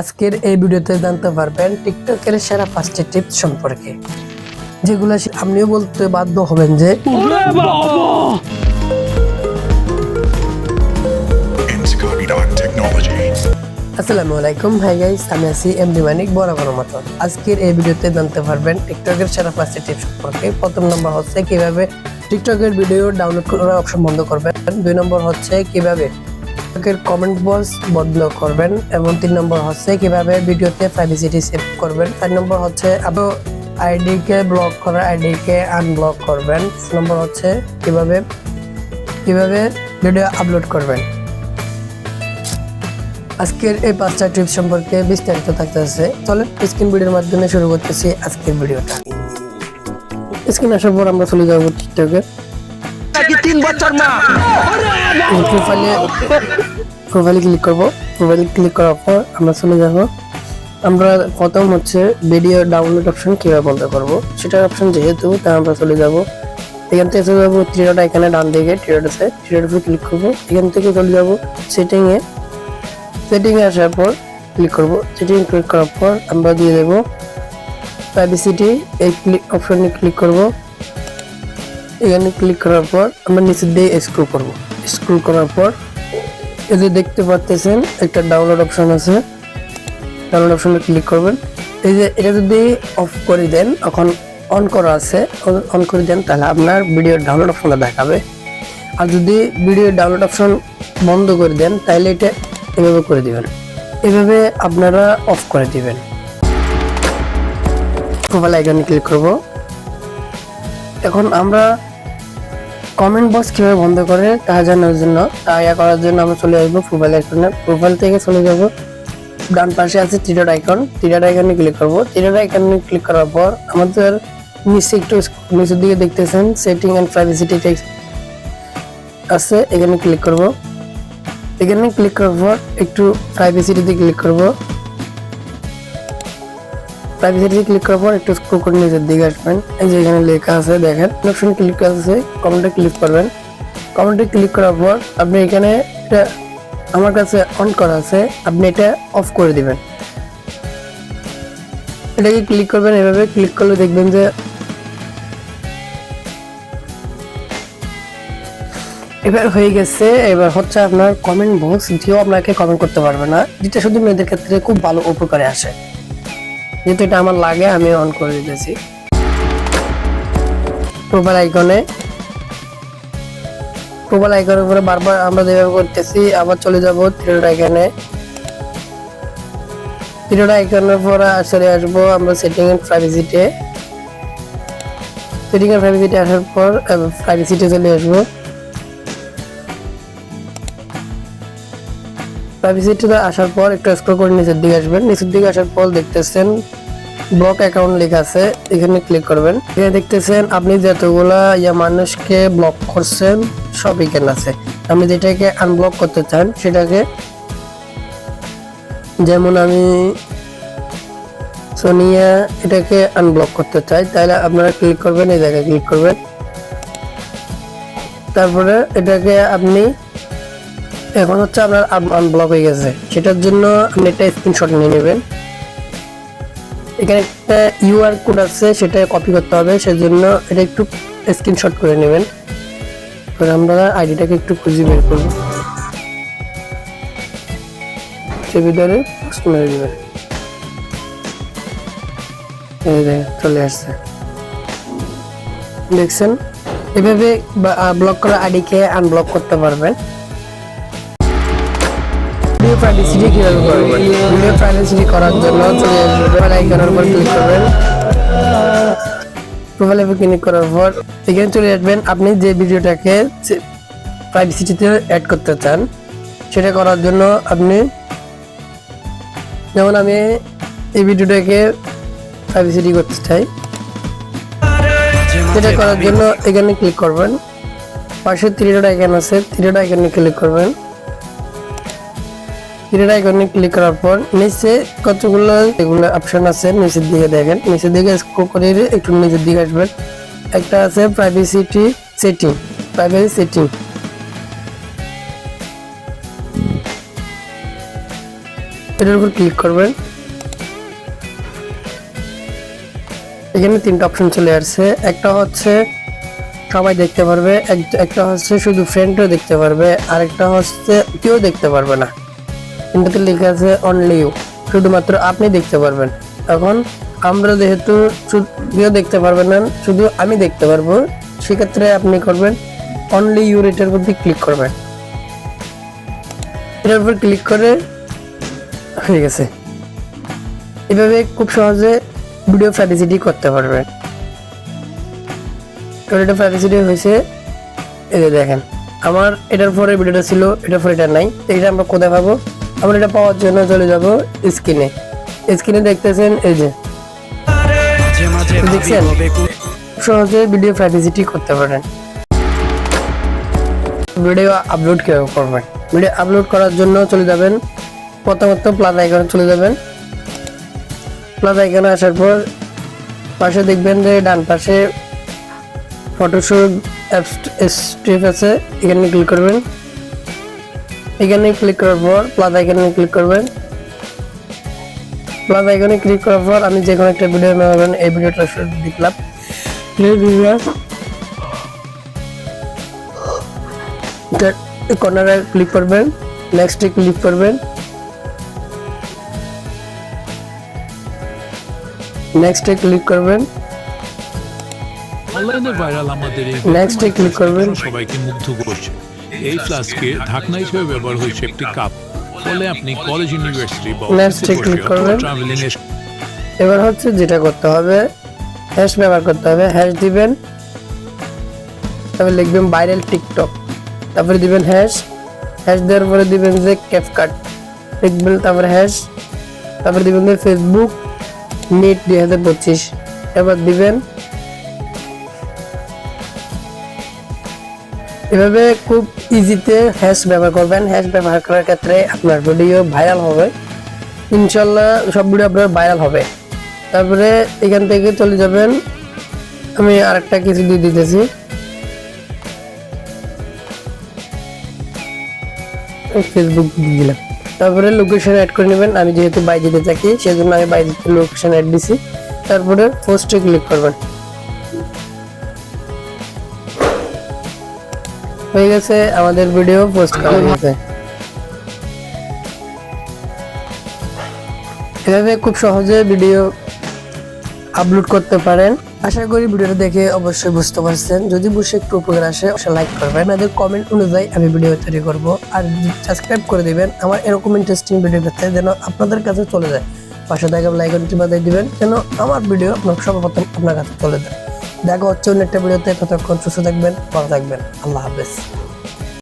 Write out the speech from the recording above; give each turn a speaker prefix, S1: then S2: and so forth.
S1: আজকের এই ভিডিওতে জানতে পারবেন টিকটকের সেরা 5টি টিপস সম্পর্কে, যেগুলো আপনিও বলতে বাধ্য হবেন যে আসসালামু আলাইকুম। হাই গাইস, আমি আছি এমডি মানিক বরাবর মতো। আজকের এই ভিডিওতে জানতে পারবেন টিকটকের সেরা 5টি টিপস সম্পর্কে। প্রথম নম্বর হচ্ছে কিভাবে টিকটকের ভিডিও ডাউনলোড করার অপশন বন্ধ করবেন। 2 নম্বর হচ্ছে কিভাবে টিকটকের কমেন্ট বক্স বন্ধ করবেন, এবং 3 নম্বর হচ্ছে কিভাবে ভিডিওতে প্রাইভেসি সেভ করবেন। 4 নম্বর হচ্ছে আপনার আইডি কে ব্লক করা আইডি কে আনব্লক করবেন। 5 নম্বর হচ্ছে কিভাবে ভিডিও আপলোড করবেন। আজকের এই 5টা টিপস সম্পর্কে বিস্তারিত থাকতেছে। চলেন স্ক্রিন ভিডিওর মাধ্যমে শুরু করতেছি আজকের ভিডিওটা। স্ক্রিন আসার পর আমরা চলে যাবো টিকটকে। প্রোফাইলে ক্লিক করবো। প্রোফাইলে ক্লিক করার পর আমরা চলে যাব। আমরা প্রথম হচ্ছে ভিডিও ডাউনলোড অপশন কিভাবে বন্ধ করবো সেটার অপশন যেহেতু, তাই আমরা চলে যাব। এখান থেকে চলে যাবো থ্রি ডট এখানে ডান দিকে থ্রি ডট আছে, থ্রি ডট উপরে ক্লিক করবো। এখান থেকে চলে যাব সেটিংয়ে আসার পর ক্লিক করব। সেটিং ক্লিক করার পর আমরা দিয়ে দেব প্রাইভেসি। এই অপশনে ক্লিক করব। এখানে ক্লিক করার পর আমরা নিচের দিকে স্ক্রল করব। স্ক্রল করার পর এই যে দেখতে পাচ্ছেন একটা ডাউনলোড অপশন আছে, ডাউনলোড অপশনে ক্লিক করবেন। এই যে এটা যদি অফ করে দেন, এখন অন করা আছে, অন করে দেন, তাহলে আপনার ভিডিও ডাউনলোড অপশনটা দেখাবে। আর যদি ভিডিও ডাউনলোড অপশন বন্ধ করে দেন, তাহলে এটা এভাবে করে দিবেন। এভাবে আপনারা অফ করে দিবেন। প্রোফাইল আইকনে ক্লিক করব। এখন আমরা কমেন্ট বক্স কিভাবে বন্ধ করে তা জানার জন্য, করার জন্য আমরা চলে আসবো প্রোফাইল আইকনে। প্রোফাইল থেকে চলে যাব, ডান পাশে আছে three dot icon, three dot আইকনে ক্লিক করব। থ্রি ডট আইকনে ক্লিক করার পর আমাদের নিচে একটু নিচের দিকে দেখতেছেন সেটিং এন্ড প্রাইভেসি টেক্সট আছে, এখানে ক্লিক করব। এখানে ক্লিক করার পর একটু প্রাইভেসিতে ক্লিক করব। প্রাইভেসিতে ক্লিক করার পর একটু স্ক্রল করে নিচের দিকে আসবেন। এই যে এখানে লেখা আছে দেখেন, অপশন ক্লিক আছে, কমেন্টে ক্লিক করবেন। কমেন্টে ক্লিক করার পর আপনি এখানে এটা আমার কাছে অন করা আছে, আপনি এটা অফ করে দিবেন। এটাকে ক্লিক করবেন। এভাবে ক্লিক করলে দেখবেন যে এবার হয়ে গেছে। এবার হচ্ছে আপনার কমেন্ট বক্স, যেও আপনাকে কমেন্ট করতে পারবে না, যেটা শুধু মেয়েদের ক্ষেত্রে খুব ভালো উপকারে আসে। যেহেতু এটা আমার লাগে, আমি অন করে দিতেছি। প্রোফাইল আইকনের উপরে বারবার আমরা যেভাবে করতেছি, আবার চলে যাব থ্রি ডট আইকনে। থ্রি ডট আইকনের পরে চলে আসবো আমরা সেটিং এন্ড প্রাইভেসিতে। সেটিং এন্ড প্রাইভেসিতে আসার পর প্রাইভেসিতে চলে আসবো। প্রাইভেসিতে আসার পর একটু স্ক্রল করে নিচের দিকে আসবেন। নিচের দিকে আসার পর দেখতেছেন ব্লক অ্যাকাউন্ট লেখা আছে, এখানে ক্লিক করবেন। এখানে দেখতেছেন আপনি যতগুলা মানুষকে ব্লক করছেন সব এখানে আছে। আপনি যেটাকে আনব্লক করতে চান সেটাকে, যেমন আমি সোনিয়া এটাকে আনব্লক করতে চাই, তাহলে আপনারা ক্লিক করবেন, এই জায়গায় ক্লিক করবেন। তারপরে এটাকে আপনি, এখন হচ্ছে আপনার আনব্লক হয়ে গেছে, সেটার জন্য আপনি একটা স্ক্রিনশট নিয়ে নেবেন। এখানে একটা ইউআর কোড আছে, সেটা কপি করতে হবে, সেজন্য এটা একটু স্ক্রিনশট করে নেবেন। এবার আমরা আইডিটাকে একটু খুঁজে বের করব, সে ভিতরে পোস্ট মেরে দেবেন। এই যে চলে আসছে, দেখছেন। এভাবে ব্লক করা আইডিকে আনব্লক করতে পারবেন। ভিডিও প্রাইভেসি কিভাবে করবেন? ভিডিও প্রাইভেসি করার জন্য চলে আসবেন, প্রোফাইল আইকনের উপর ক্লিক করবেন। প্রোফাইলে ক্লিক করার পর এখানে চলে আসবেন। আপনি যে ভিডিওটাকে প্রাইভেসিতে অ্যাড করতে চান, সেটা করার জন্য আপনি, যেমন আমি এই ভিডিওটাকে প্রাইভেসি করতে চাই, সেটা করার জন্য এখানে ক্লিক করবেন। পাশে থ্রি ডট আইকন আছে, থ্রি ডট আইকনে ক্লিক করবেন। থ্রি ডট আইকনে ক্লিক করার পর নিচে কতগুলো এগুলো অপশন আছে, নিচের দিকে দেখেন। নিচের দিকে স্ক্রল করে একটু নিচের দিকে আসবেন। একটা আছে প্রাইভেসি সেটিং। এটার উপর ক্লিক করবেন। এখানে তিনটা অপশন চলে আসছে, একটা হচ্ছে সবাই দেখতে পারবে, একটা হচ্ছে শুধু ফ্রেন্ডও দেখতে পারবে, আরেকটা হচ্ছে কেউ দেখতে পারবে না। তিনটাতে লেখা আছে অনলি ইউ, শুধুমাত্র আপনি দেখতে পারবেন। এখন আমরা যেহেতু কেউ দেখতে পারবেন না, শুধু আমি দেখতে পারবো, সেক্ষেত্রে আপনি করবেন অনলি ইউ, এটার উপর ক্লিক করবেন। এটার উপর ক্লিক করে হয়ে গেছে। এভাবে খুব সহজে ভিডিও প্রাইভেসি করতে পারবেন। এটা প্রাইভেসি হয়েছে, এই যে দেখেন আমার এটার পরে ভিডিওটা ছিল, এটার পরে এটা নাই। এটা আমরা কোথায় পাবো? আমরা এটা পাওয়ার জন্য চলে যাব স্ক্রিনে। স্ক্রিনে দেখতেছেন এই যে দেখছেন, সহজে ভিডিও প্রাইভেসি করতে পারেন। ভিডিও আপলোড কিভাবে করবেন? ভিডিও আপলোড করার জন্য চলে যাবেন প্রথমত প্লাস আইকনে চলে যাবেন। প্লাস আইকনে আসার পর পাশে দেখবেন যে ডান পাশে ফটোশপ স্টেপ আছে, এখানে ক্লিক করবেন। এখানে ক্লিক করার পর প্লাস আইকনে ক্লিক করবেন। প্লাস আইকনে ক্লিক করার পর আমি যে কোনো একটা ভিডিও বানাবেন, এই ভিডিওটা দেখলাম, কর্নারে ক্লিক করবেন, নেক্সটে ক্লিক করবেন, নেক্সটে ক্লিক করবেন,
S2: অনলাইনে ভাইরাল আমাদের এই
S1: নেক্সটে ক্লিক করবেন।
S2: সবাইকে মুগ্ধ করছে। এই ফ্লাস্কে ঢাকনা হিসেবে ব্যবহার হয়েছে একটি কাপ, ফলে আপনি কলেজ, ইউনিভার্সিটি বা
S1: নেক্সটে ক্লিক করবেন।
S2: ট্রাভেলিং এ
S1: এবার হচ্ছে যেটা করতে হবে, হ্যাশ ব্যবহার করতে হবে। হ্যাশ দিবেন, তারপরে লিখবেন ভাইরাল টিকটক, তারপরে দিবেন হ্যাশ, হ্যাশ দেওয়ার পরে দিবেন যে ক্যাপকাট লিখবেন, তারপরে হ্যাশ, তারপরে দিবেন যে ফেসবুক নিট 2025, এবার দিবেন। এভাবে খুব ইজিতে হ্যাশ ব্যবহার করবেন। হ্যাশ ব্যবহার করার ক্ষেত্রে আপনার ভিডিও ভাইরাল হবে, ইনশাল্লাহ সব ভিডিও আপনার ভাইরাল হবে। তারপরে এখান থেকে চলে যাবেন, আমি আরেকটা কিছু দিয়ে দিতেছি, ফেসবুক দিয়ে দিলাম। তারপরে লোকেশন অ্যাড করে নেবেন। আমি যেহেতু বাইজিতে থাকি সেজন্য আমি বাইজিতে লোকেশন অ্যাড দিছি। তারপরে পোস্টে ক্লিক করবেন। হয়ে গেছে, আমাদের ভিডিও পোস্ট করা হয়ে গেছে। এভাবে খুব সহজে ভিডিও আপলোড করতে পারেন। আশা করি ভিডিওটা দেখে অবশ্যই বুঝতে পারছেন। যদি বুঝে একটু উপকার আসে অবশ্যই লাইক করবেন, আপনাদের কমেন্ট অনুযায়ী আমি ভিডিও তৈরি করব। আর সাবস্ক্রাইব করে দিবেন আমার এরকম ইন্টারেস্টিং ভিডিও পেতে, যেন আপনাদের কাছে চলে যায়। পাশে থেকে লাইক আইকনটি বাজিয়ে দিবেন, যেন আমার ভিডিও সর্বপ্রথম আপনার কাছে চলে যায়। দেখা হচ্ছে অন্য একটা ভিডিওতে। ততক্ষণ সুস্থ থাকবেন, ভালো থাকবেন। আল্লাহ হাফেজ।